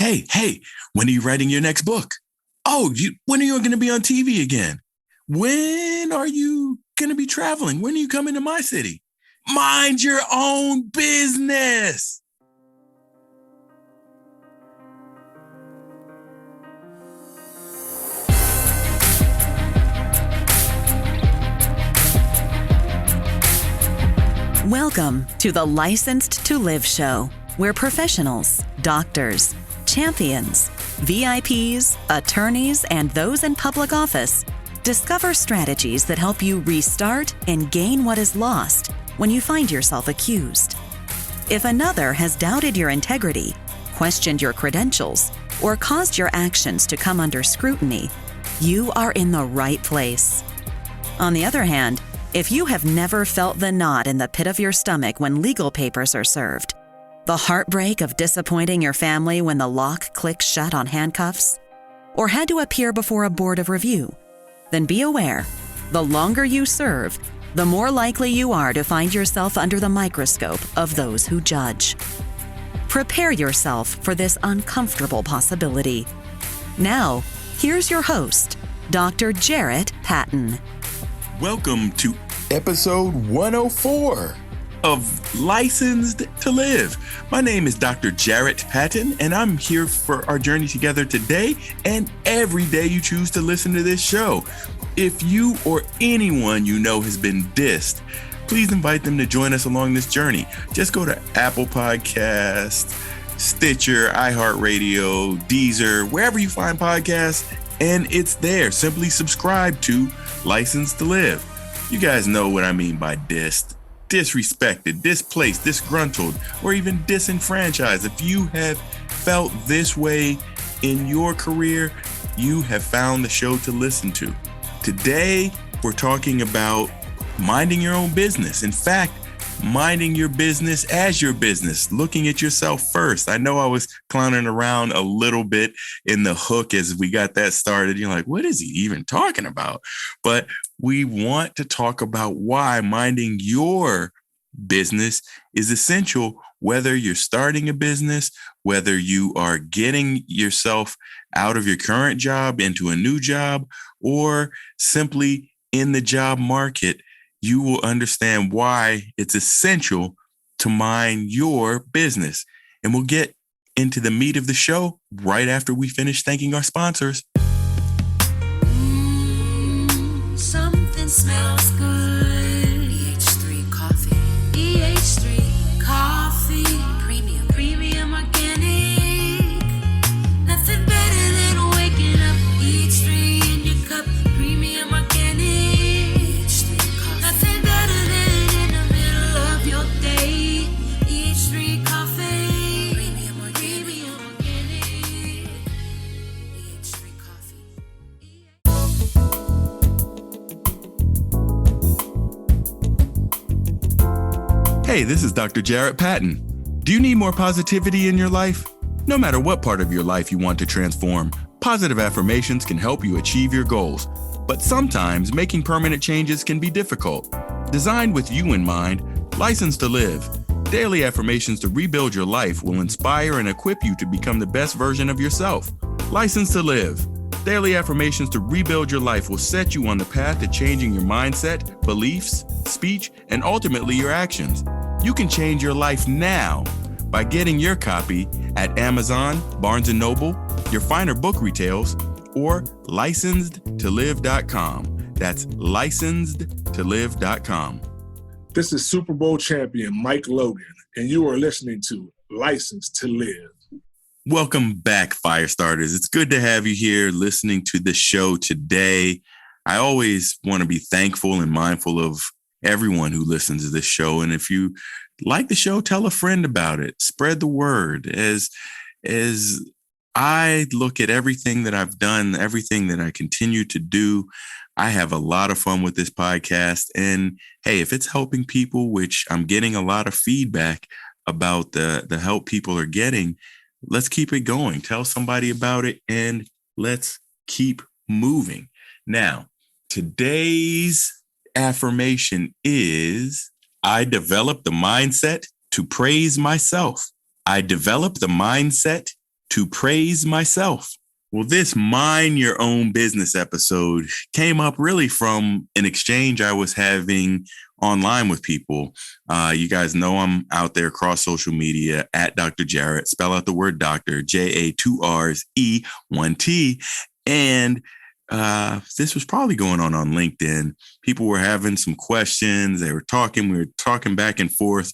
Hey, when are you writing your next book? Oh, when are you going to be on TV again? When are you going to be traveling? When are you coming to my city? Mind your own business. Welcome to the Licensed to Live show, where professionals, doctors, champions, VIPs, attorneys, and those in public office discover strategies that help you restart and gain what is lost when you find yourself accused. If another has doubted your integrity, questioned your credentials, or caused your actions to come under scrutiny, you are in the right place. On the other hand, if you have never felt the knot in the pit of your stomach when legal papers are served, the heartbreak of disappointing your family when the lock clicks shut on handcuffs, or had to appear before a board of review, then be aware, the longer you serve, the more likely you are to find yourself under the microscope of those who judge. Prepare yourself for this uncomfortable possibility. Now, here's your host, Dr. Jarrett Patton. Welcome to episode 104 of Licensed to Live. My name is Dr. Jarrett Patton, and I'm here for our journey together today and every day you choose to listen to this show. If you or anyone you know has been dissed, please invite them to join us along this journey. Just go to Apple Podcasts, Stitcher, iHeartRadio, Deezer, wherever you find podcasts, and it's there. Simply subscribe to Licensed to Live. You guys know what I mean by dissed, disrespected, displaced, disgruntled, or even disenfranchised. If you have felt this way in your career, you have found the show to listen to. Today, we're talking about minding your own business. In fact, minding your business as your business, looking at yourself first. I know I was clowning around a little bit in the hook as we got that started. You're like, what is he even talking about? But we want to talk about why minding your business is essential, whether you're starting a business, whether you are getting yourself out of your current job into a new job, or simply in the job market. You will understand why it's essential to mind your business. And we'll get into the meat of the show right after we finish thanking our sponsors. Something smells good. EH3 coffee. EH3 coffee. Premium organic. Nothing better than waking up. EH3 in your cup. Premium organic. Hey, this is Dr. Jarrett Patton. Do you need more positivity in your life? No matter what part of your life you want to transform, positive affirmations can help you achieve your goals. But sometimes making permanent changes can be difficult. Designed with you in mind, Licensed to Live, daily affirmations to rebuild your life will inspire and equip you to become the best version of yourself. Licensed to Live, daily affirmations to rebuild your life will set you on the path to changing your mindset, beliefs, speech, and ultimately your actions. You can change your life now by getting your copy at Amazon, Barnes & Noble, your finer book retails, or licensedtolive.com. That's licensedtolive.com. This is Super Bowl champion Mike Logan, and you are listening to Licensed to Live. Welcome back, Firestarters. It's good to have you here listening to the show today. I always want to be thankful and mindful of everyone who listens to this show. And if you like the show, tell a friend about it. Spread the word. As I look at everything that I've done, everything that I continue to do, I have a lot of fun with this podcast. And hey, if it's helping people, which I'm getting a lot of feedback about the help people are getting, let's keep it going. Tell somebody about it and let's keep moving. Now, today's affirmation is, I developed the mindset to praise myself. I developed the mindset to praise myself. Well, this Mind Your Own Business episode came up really from an exchange I was having online with people. You guys know I'm out there across social media at Dr. Jarrett. Spell out the word doctor, J-A 2 R's E 1 T. And this was probably going on LinkedIn. People were having some questions. They were talking. We were talking back and forth.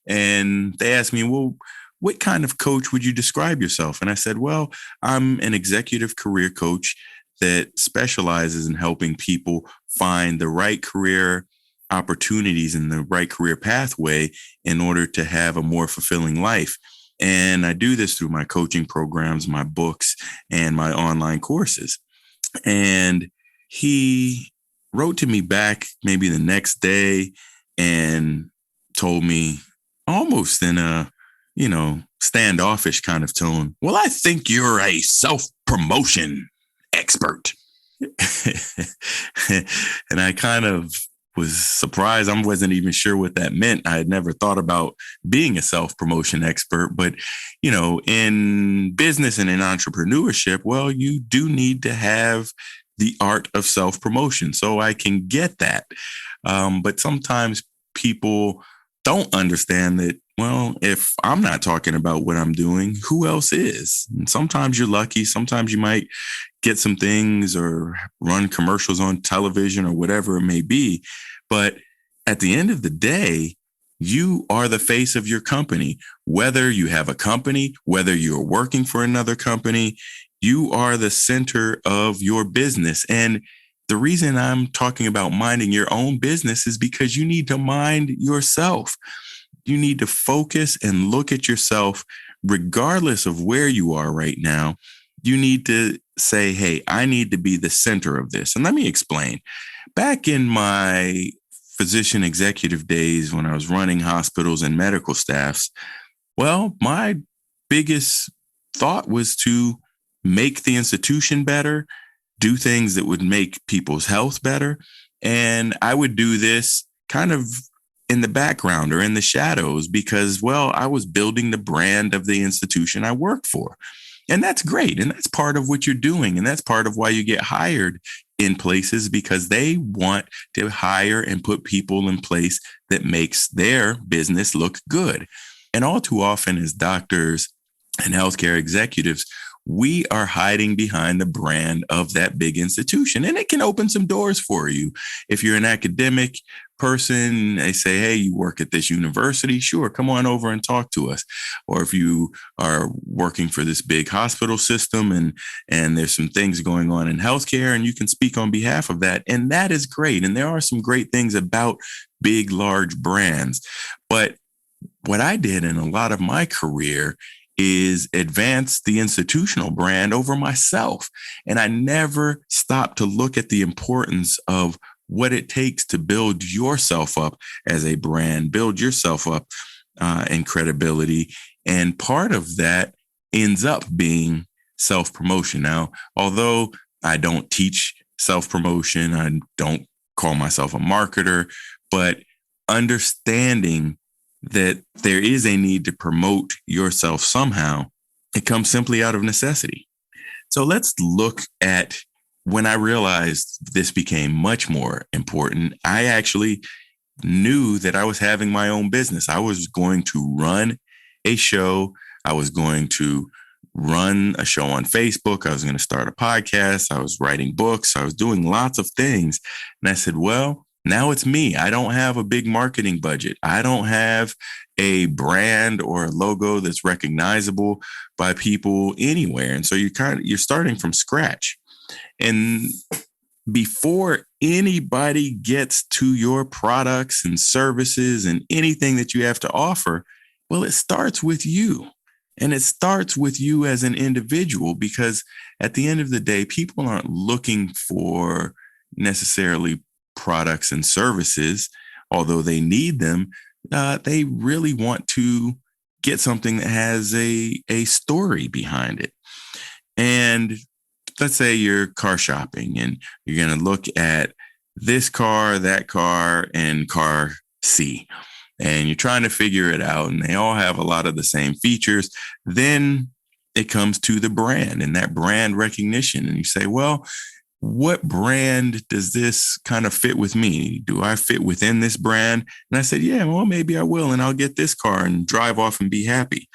And they asked me, well, what kind of coach would you describe yourself? And I said, well, I'm an executive career coach that specializes in helping people find the right career opportunities and the right career pathway in order to have a more fulfilling life. And I do this through my coaching programs, my books, and my online courses. And he wrote to me back maybe the next day and told me almost in a standoffish kind of tone, well, I think you're a self-promotion expert. And I kind of was surprised. I wasn't even sure what that meant. I had never thought about being a self-promotion expert, but in business and in entrepreneurship, well, you do need to have the art of self-promotion. So I can get that. But sometimes people don't understand that, well, if I'm not talking about what I'm doing, who else is? And sometimes you're lucky. Sometimes you might get some things or run commercials on television or whatever it may be. But at the end of the day, you are the face of your company. Whether you have a company, whether you're working for another company, you are the center of your business. And the reason I'm talking about minding your own business is because you need to mind yourself. You need to focus and look at yourself regardless of where you are right now. You need to say, hey, I need to be the center of this. And let me explain. Back in my physician executive days when I was running hospitals and medical staffs, well, my biggest thought was to make the institution better, do things that would make people's health better. And I would do this kind of in the background or in the shadows because, well, I was building the brand of the institution I worked for. And that's great. And that's part of what you're doing. And that's part of why you get hired in places, because they want to hire and put people in place that makes their business look good. And all too often as doctors and healthcare executives, we are hiding behind the brand of that big institution. And it can open some doors for you. If you're an academic person, they say, hey, you work at this university, sure, come on over and talk to us. Or if you are working for this big hospital system and there's some things going on in healthcare and you can speak on behalf of that. And that is great. And there are some great things about big, large brands. But what I did in a lot of my career is advance the institutional brand over myself. And I never stopped to look at the importance of what it takes to build yourself up as a brand, build yourself up in credibility. And part of that ends up being self-promotion. Now, although I don't teach self-promotion, I don't call myself a marketer, but understanding that there is a need to promote yourself somehow, it comes simply out of necessity. So let's look at when I realized this became much more important. I actually knew that I was having my own business. I was going to run a show. I was going to run a show on Facebook. I was going to start a podcast. I was writing books. I was doing lots of things. And I said, well, now it's me. I don't have a big marketing budget. I don't have a brand or a logo that's recognizable by people anywhere. And so you're starting from scratch. And before anybody gets to your products and services and anything that you have to offer, well, it starts with you. And it starts with you as an individual, because at the end of the day, people aren't looking for necessarily products and services, although they need them. They really want to get something that has a story behind it. And let's say you're car shopping and you're going to look at this car, that car, and car C, and you're trying to figure it out. And they all have a lot of the same features. Then it comes to the brand and that brand recognition. And you say, well, what brand does this kind of fit with me? Do I fit within this brand? And I said, yeah, well, maybe I will. And I'll get this car and drive off and be happy.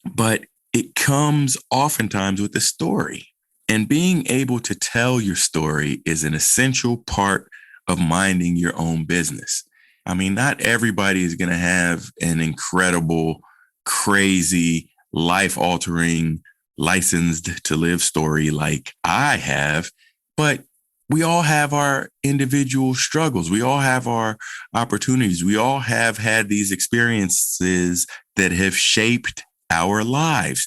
But it comes oftentimes with a story. And being able to tell your story is an essential part of minding your own business. I mean, not everybody is going to have an incredible, crazy, life-altering, licensed to live story like I have, but we all have our individual struggles. We all have our opportunities. We all have had these experiences that have shaped our lives.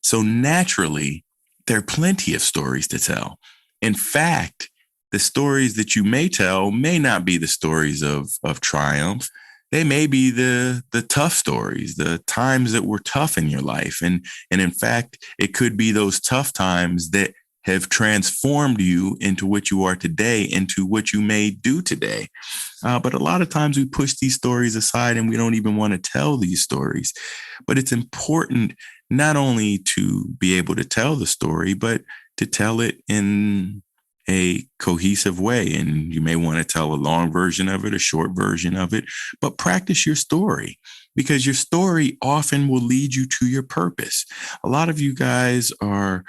So naturally, there are plenty of stories to tell. In fact, the stories that you may tell may not be the stories of triumph. They may be the tough stories, the times that were tough in your life. And in fact, it could be those tough times that have transformed you into what you are today, into what you may do today. But a lot of times we push these stories aside and we don't even want to tell these stories. But it's important not only to be able to tell the story, but to tell it in a cohesive way. And you may want to tell a long version of it, a short version of it, but practice your story, because your story often will lead you to your purpose. A lot of you guys are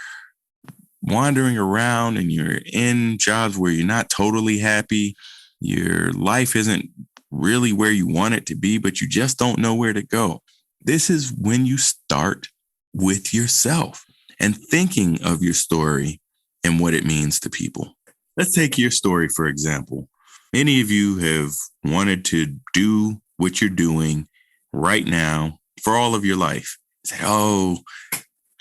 wandering around and you're in jobs where you're not totally happy. Your life isn't really where you want it to be, but you just don't know where to go. This is when you start with yourself and thinking of your story and what it means to people. Let's take your story, for example. Many of you have wanted to do what you're doing right now for all of your life. Say, oh,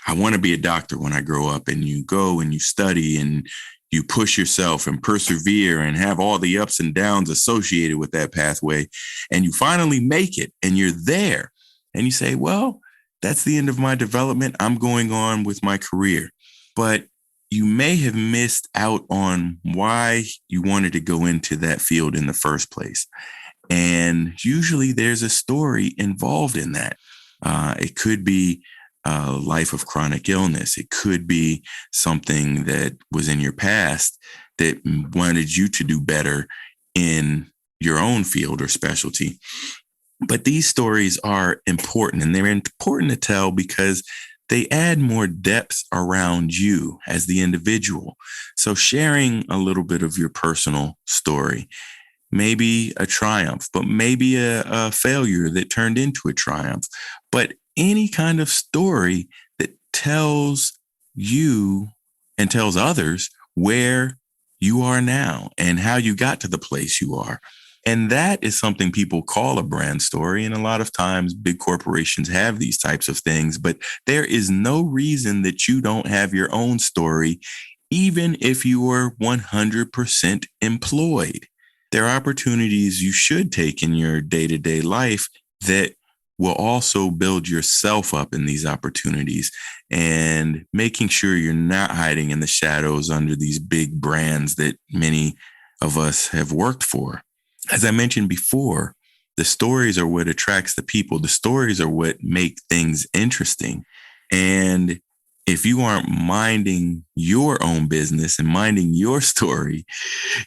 I want to be a doctor when I grow up. And you go and you study and you push yourself and persevere and have all the ups and downs associated with that pathway. And you finally make it and you're there. And you say, well, that's the end of my development. I'm going on with my career. But you may have missed out on why you wanted to go into that field in the first place. And usually there's a story involved in that. It could be a life of chronic illness. It could be something that was in your past that wanted you to do better in your own field or specialty. But these stories are important, and they're important to tell because they add more depth around you as the individual. So sharing a little bit of your personal story, maybe a triumph, but maybe a failure that turned into a triumph, but any kind of story that tells you and tells others where you are now and how you got to the place you are. And that is something people call a brand story. And a lot of times big corporations have these types of things, but there is no reason that you don't have your own story, even if you are 100% employed. There are opportunities you should take in your day-to-day life that will also build yourself up in these opportunities and making sure you're not hiding in the shadows under these big brands that many of us have worked for. As I mentioned before, the stories are what attracts the people. The stories are what make things interesting. And if you aren't minding your own business and minding your story,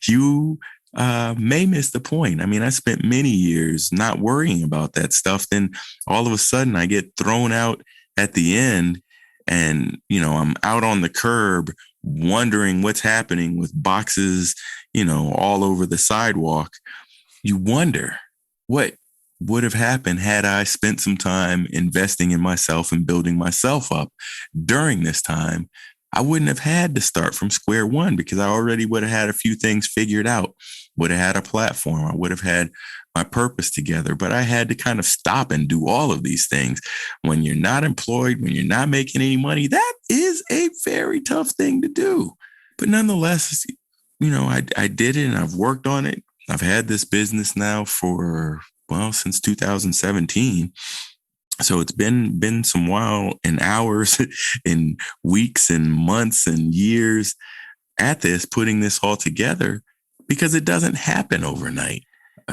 you may miss the point. I mean, I spent many years not worrying about that stuff. Then all of a sudden I get thrown out at the end and, I'm out on the curb wondering what's happening with boxes, all over the sidewalk. You wonder what would have happened had I spent some time investing in myself and building myself up during this time. I wouldn't have had to start from square one because I already would have had a few things figured out, would have had a platform. I would have had my purpose together, but I had to kind of stop and do all of these things. When you're not employed, when you're not making any money, that is a very tough thing to do. But nonetheless, I did it and I've worked on it. I've had this business now since 2017. So it's been some while and hours and weeks and months and years at this, putting this all together because it doesn't happen overnight.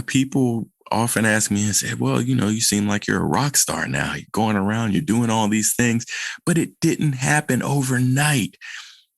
People often ask me and say, well, you seem like you're a rock star now. You're going around, you're doing all these things, but it didn't happen overnight.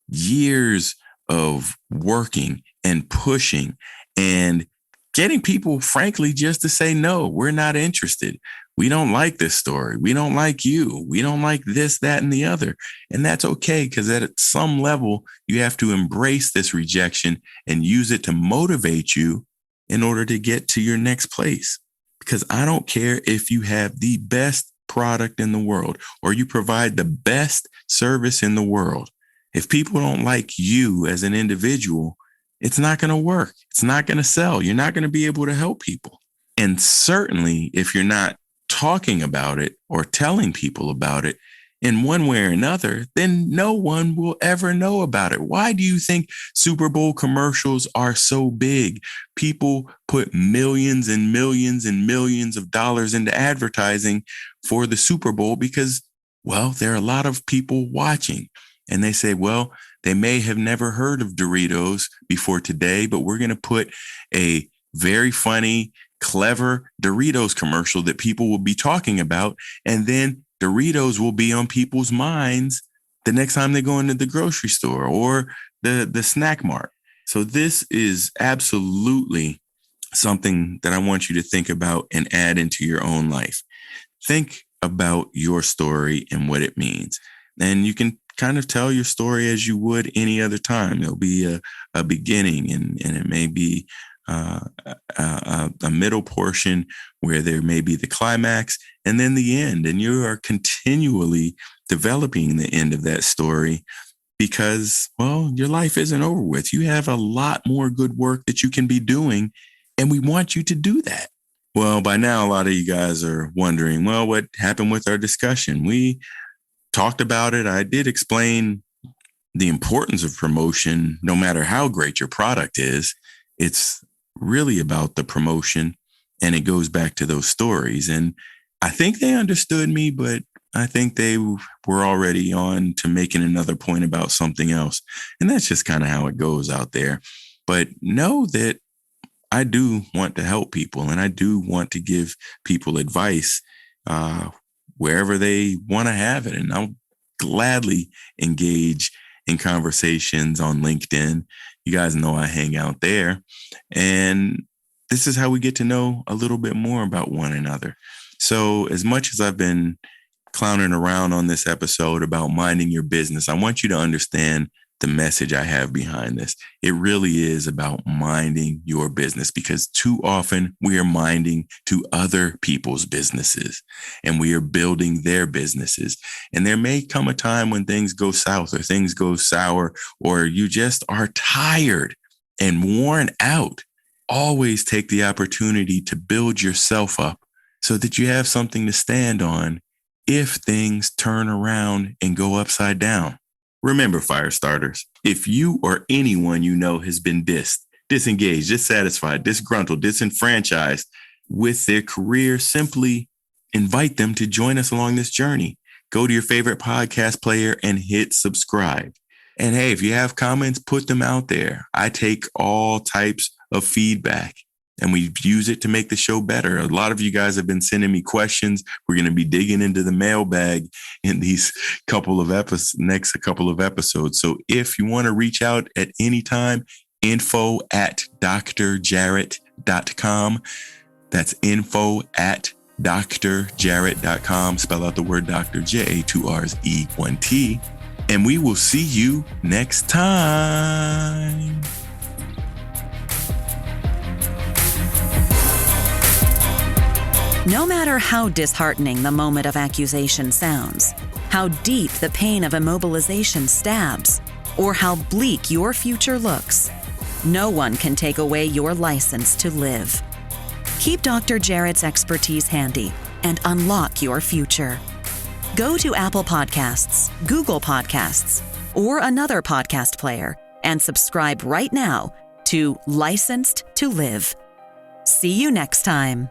Years of working and pushing and getting people, frankly, just to say, no, we're not interested. We don't like this story. We don't like you. We don't like this, that, and the other. And that's okay, because at some level, you have to embrace this rejection and use it to motivate you in order to get to your next place. Because I don't care if you have the best product in the world or you provide the best service in the world. If people don't like you as an individual, it's not going to work. It's not going to sell. You're not going to be able to help people. And certainly, if you're not talking about it or telling people about it in one way or another, then no one will ever know about it. Why do you think Super Bowl commercials are so big? People put millions and millions and millions of dollars into advertising for the Super Bowl because, well, there are a lot of people watching. And they say, well, they may have never heard of Doritos before today, but we're going to put a very funny, clever Doritos commercial that people will be talking about. And then Doritos will be on people's minds the next time they go into the grocery store or the snack mart. So this is absolutely something that I want you to think about and add into your own life. Think about your story and what it means. And you can kind of tell your story as you would any other time. There'll be a beginning and it may be a middle portion where there may be the climax and then the end. And you are continually developing the end of that story because, well, your life isn't over with. You have a lot more good work that you can be doing, and we want you to do that. Well, by now, a lot of you guys are wondering, well, what happened with our discussion? We talked about it. I did explain the importance of promotion, no matter how great your product is. It's really about the promotion, and it goes back to those stories. And I think they understood me, but I think they were already on to making another point about something else. And that's just kind of how it goes out there. But know that I do want to help people, and I do want to give people advice wherever they want to have it. And I'll gladly engage in conversations on LinkedIn. You guys know I hang out there. And this is how we get to know a little bit more about one another. So as much as I've been clowning around on this episode about minding your business, I want you to understand the message I have behind this. It really is about minding your business, because too often we are minding to other people's businesses and we are building their businesses. And there may come a time when things go south or things go sour, or you just are tired and worn out. Always take the opportunity to build yourself up so that you have something to stand on if things turn around and go upside down. Remember, fire starters, if you or anyone you know has been disengaged, dissatisfied, disgruntled, disenfranchised with their career, simply invite them to join us along this journey. Go to your favorite podcast player and hit subscribe. And hey, if you have comments, put them out there. I take all types of feedback, and we use it to make the show better. A lot of you guys have been sending me questions. We're going to be digging into the mailbag in these next couple of episodes. So if you want to reach out at any time, info@drjarrett.com. That's info@drjarrett.com. Spell out the word Dr. J, 2 R's, E, 1 T. And we will see you next time. No matter how disheartening the moment of accusation sounds, how deep the pain of immobilization stabs, or how bleak your future looks, no one can take away your license to live. Keep Dr. Jarrett's expertise handy and unlock your future. Go to Apple Podcasts, Google Podcasts, or another podcast player and subscribe right now to Licensed to Live. See you next time.